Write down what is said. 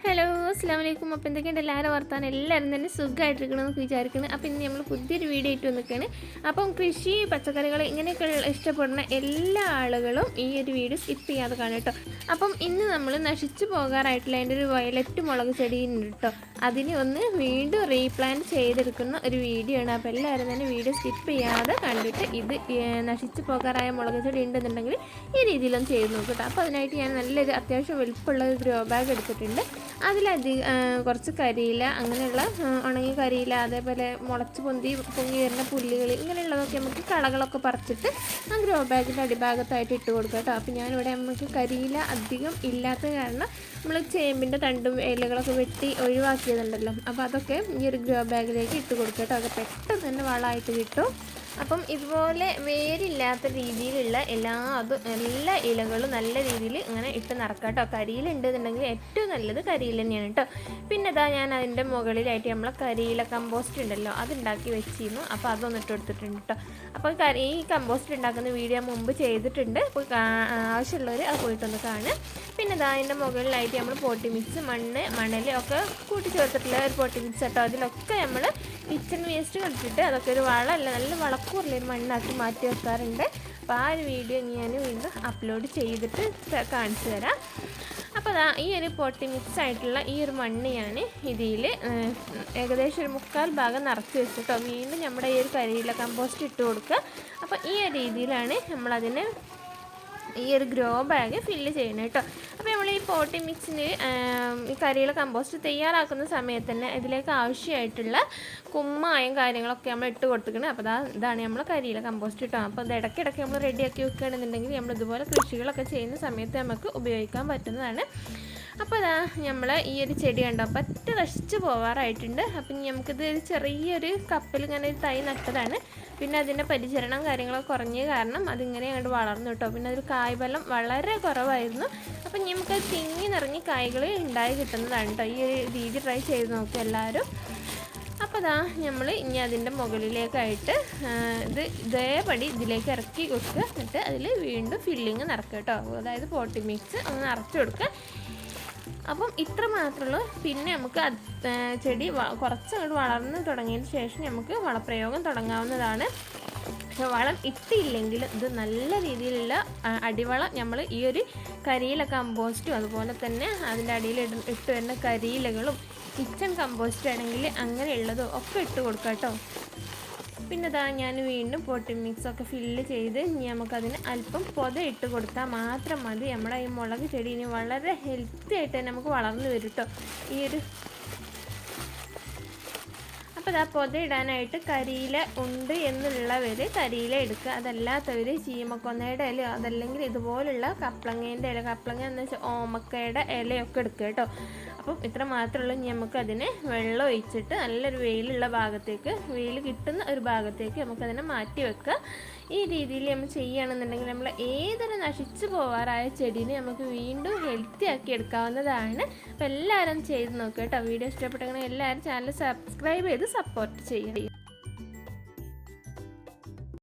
Hello അസ്സലാമലൈക്കും. അപ്പോൾ എന്തൊക്കെയുണ്ട് എല്ലാവരും വർത്താനം? എല്ലാവരും തന്നെ സുഖമായിട്ടിരിക്കണമെന്ന് വിചാരിക്കുന്നത്. അപ്പോൾ ഇന്ന് നമ്മൾ പുതിയൊരു വീഡിയോ ആയിട്ട് വന്നിരിക്കുകയാണ്. അപ്പം കൃഷി പച്ചക്കറികൾ ഇങ്ങനെയൊക്കെ ഇഷ്ടപ്പെടുന്ന എല്ലാ ആളുകളും ഈ ഒരു വീഡിയോ സ്കിപ്പ് ചെയ്യാതെ കാണും കേട്ടോ. അപ്പം ഇന്ന് നമ്മൾ നശിച്ചു പോകാറായിട്ടുള്ള അതിൻ്റെ ഒരു വയലറ്റ് മുളക് ചെടിയുണ്ട് കേട്ടോ. അതിനെ ഒന്ന് വീണ്ടും റീപ്ലാന്റ് ചെയ്തെടുക്കുന്ന ഒരു വീഡിയോ ആണ്. അപ്പോൾ എല്ലാവരും തന്നെ വീഡിയോ സ്കിപ്പ് ചെയ്യാതെ കണ്ടിട്ട് ഇത് നശിച്ചു പോകാറായ മുളക് ചെടി ഉണ്ടെന്നുണ്ടെങ്കിൽ ഈ രീതിയിലൊന്ന് ചെയ്ത് നോക്കും കേട്ടോ. അപ്പോൾ അതിനായിട്ട് ഞാൻ നല്ലൊരു അത്യാവശ്യം വലുപ്പമുള്ള ഒരു ഗ്രോ ബാഗ് എടുത്തിട്ടുണ്ട്. കുറച്ച് കരിയില, അങ്ങനെയുള്ള ഉണങ്ങിയ കരിയില, അതേപോലെ മുളച്ച് പൊങ്ങി വരുന്ന പുല്ലുകൾ, ഇങ്ങനെയുള്ളതൊക്കെ നമുക്ക് കളകളൊക്കെ പറിച്ചിട്ട് ആ ഗ്രോ ബാഗിൻ്റെ അടിഭാഗത്തായിട്ട് ഇട്ട് കൊടുക്കുക കേട്ടോ. അപ്പോൾ ഞാനിവിടെ നമുക്ക് കരിയില അധികം ഇല്ലാത്ത കാരണം നമ്മൾ ചേമ്പിൻ്റെ തണ്ടും ഇലകളൊക്കെ വെട്ടി ഒഴിവാക്കിയതുണ്ടല്ലോ, അപ്പോൾ അതൊക്കെ ഈ ഒരു ഗ്രോ ബാഗിലേക്ക് ഇട്ട് കൊടുക്കുക കേട്ടോ. അത് പെട്ടെന്ന് തന്നെ വളമായിട്ട് കിട്ടും. അപ്പം ഇതുപോലെ വേരില്ലാത്ത രീതിയിലുള്ള എല്ലാ ഇലകളും നല്ല രീതിയിൽ ഇങ്ങനെ ഇട്ട് നിറക്കാം കേട്ടോ. കരിയില ഉണ്ടെന്നുണ്ടെങ്കിൽ ഏറ്റവും നല്ലത് കരിയില തന്നെയാണ് കേട്ടോ. പിന്നെ ഞാൻ അതിൻ്റെ മുകളിലായിട്ട് നമ്മളെ കരിയില കമ്പോസ്റ്റ് ഉണ്ടല്ലോ, അതുണ്ടാക്കി വെച്ചിരുന്നു. അപ്പോൾ അതൊന്ന് ഇട്ട് കൊടുത്തിട്ടുണ്ട് കേട്ടോ. അപ്പോൾ ഈ കമ്പോസ്റ്റ് ഉണ്ടാക്കുന്ന വീഡിയോ മുമ്പ് ചെയ്തിട്ടുണ്ട്. അപ്പോൾ ആവശ്യമുള്ളവർ അത് പോയിട്ടൊന്ന് കാണുക. പിന്നെ അതിൻ്റെ മുകളിലായിട്ട് നമ്മൾ പോട്ടി മിക്സ്, മണൽ ഒക്കെ കൂട്ടിച്ചേർത്തിട്ടുള്ള ഒരു പോട്ടി മിക്സ് കേട്ടോ. അതിലൊക്കെ നമ്മൾ കിച്ചൺ വേസ്റ്റ് കളിച്ചിട്ട് അതൊക്കെ ഒരു വളമല്ല, നല്ല വളക്കൂറുള്ളൊരു മണ്ണാക്കി മാറ്റി വെക്കാറുണ്ട്. അപ്പോൾ ആ ഒരു വീഡിയോ ഞാൻ വീണ്ടും അപ്ലോഡ് ചെയ്തിട്ട് കാണിച്ചു തരാം. അപ്പോൾ ഈ ഒരു പോട്ടി മിക്സ് ആയിട്ടുള്ള ഈ ഒരു മണ്ണ് ഞാൻ ഇതിൽ ഏകദേശം ഒരു 1/4 ഭാഗം നിറച്ച് വെച്ചിട്ടോ വീണ്ടും നമ്മുടെ ഈ ഒരു കരിയില കമ്പോസ്റ്റ് ഇട്ട് കൊടുക്കുക. അപ്പോൾ ഈ ഒരു രീതിയിലാണ് നമ്മളതിന് ഈ ഒരു ഗ്രോ ബാഗ് ഫില്ല് ചെയ്യണം കേട്ടോ. അപ്പോൾ നമ്മൾ ഈ പോട്ടി മിക്സിന് ഈ കരിയില കമ്പോസ്റ്റ് തയ്യാറാക്കുന്ന സമയത്ത് തന്നെ ഇതിലേക്ക് ആവശ്യമായിട്ടുള്ള കുമ്മായം കാര്യങ്ങളൊക്കെ നമ്മൾ ഇട്ട് കൊടുത്തിരിക്കണം. അപ്പോൾ ഇതാണ് നമ്മൾ കരിയില കമ്പോസ്റ്റ് കിട്ടുക. അപ്പോൾ അത് ഇടയ്ക്കിടയ്ക്ക് നമ്മൾ റെഡിയാക്കി വെക്കുകയാണെന്നുണ്ടെങ്കിൽ നമ്മൾ ഇതുപോലെ കൃഷികളൊക്കെ ചെയ്യുന്ന സമയത്ത് നമുക്ക് ഉപയോഗിക്കാൻ പറ്റുന്നതാണ്. അപ്പോൾ നമ്മൾ ഈ ഒരു ചെടി കണ്ടോ പറ്റ നശിച്ച് പോവാറായിട്ടുണ്ട്. അപ്പം നമുക്കിത് ചെറിയൊരു കപ്പിൽ ഇങ്ങനെ ഒരു തൈ നട്ടതാണ്. പിന്നെ അതിൻ്റെ പരിചരണം കാര്യങ്ങളൊക്കെ കുറഞ്ഞ കാരണം അതിങ്ങനെ അങ്ങോട്ട് വളർന്നു കേട്ടോ. പിന്നെ അതിൽ കായ്ഫലം വളരെ കുറവായിരുന്നു. അപ്പം നമുക്കത് തിങ്ങി നിറഞ്ഞ് കായ്കൾ ഉണ്ടായി കിട്ടുന്നതാണ് കേട്ടോ. ഈ ഒരു രീതി ട്രൈ ചെയ്ത് നോക്കുക എല്ലാവരും. അപ്പോൾ നമ്മൾ ഇനി അതിൻ്റെ മുകളിലേക്കായിട്ട് ഇതേപടി ഇതിലേക്ക് ഇറക്കി വെക്കുക. എന്നിട്ട് അതിൽ വീണ്ടും ഫില്ലിങ് നിറക്കുക കേട്ടോ. അതായത് പോട്ടി മിക്സ് ഒന്ന് നിറച്ച് കൊടുക്കുക. അപ്പം ഇത്ര മാത്രമുള്ളൂ. പിന്നെ നമുക്ക് ചെടി കുറച്ചങ്ങോട്ട് വളർന്ന് തുടങ്ങിയതിന് ശേഷം നമുക്ക് വളപ്രയോഗം തുടങ്ങാവുന്നതാണ്. പക്ഷെ വളം ഇട്ടില്ലെങ്കിൽ ഇത് നല്ല രീതിയിലുള്ള അടിവളം നമ്മൾ ഈ ഒരു കരിയില കമ്പോസ്റ്റും അതുപോലെ തന്നെ അതിൻ്റെ അടിയിൽ ഇട്ട് വരുന്ന കരിയിലകളും കിച്ചൺ കമ്പോസ്റ്റ് ആണെങ്കിൽ അങ്ങനെയുള്ളതും ഒക്കെ ഇട്ട് കൊടുക്കാം കേട്ടോ. പിന്നെ ഞാൻ വീണ്ടും പോട്ടി മിക്സൊക്കെ ഫില്ല് ചെയ്ത് നമുക്കതിന് അല്പം പൊത ഇട്ട് കൊടുത്താൽ മാത്രം മതി. നമ്മുടെ ഈ മുളക് ചെടി ഇനി വളരെ ഹെൽത്തി ആയിട്ട് തന്നെ നമുക്ക് വളർന്നു വരും കേട്ടോ. ഈ ഒരു അപ്പോൾ പൊത ഇടാനായിട്ട് കരിയില ഉണ്ട് എന്നുള്ളവർ കരിയില എടുക്കുക. അതല്ലാത്തവർ ചീമക്കൊന്നയുടെ ഇല, അതല്ലെങ്കിൽ ഇതുപോലുള്ള കപ്ലങ്ങേൻ്റെ ഇല, കപ്ലങ്ങ എന്ന് വെച്ചാൽ ഓമക്കയുടെ ഇലയൊക്കെ എടുക്കുക കേട്ടോ. അപ്പം ഇത്ര മാത്രമേ ഉള്ളൂ. നമുക്കതിന് വെള്ളം ഒഴിച്ചിട്ട് നല്ലൊരു വെയിലുള്ള ഭാഗത്തേക്ക്, വെയിൽ കിട്ടുന്ന ഒരു ഭാഗത്തേക്ക് നമുക്കതിനെ മാറ്റി വെക്കുക. ഈ രീതിയിൽ നമ്മൾ ചെയ്യുകയാണെന്നുണ്ടെങ്കിൽ നമ്മൾ ഏതൊരു നശിച്ചു പോകാറായ ചെടീനെ നമുക്ക് വീണ്ടും ഹെൽത്തി ആക്കി എടുക്കാവുന്നതാണ്. അപ്പോൾ എല്ലാവരും ചെയ്ത് നോക്കുക കേട്ടോ. വീഡിയോ ഇഷ്ടപ്പെട്ടെങ്കിൽ എല്ലാവരും ചാനൽ സബ്സ്ക്രൈബ് ചെയ്ത് സപ്പോർട്ട് ചെയ്യുക.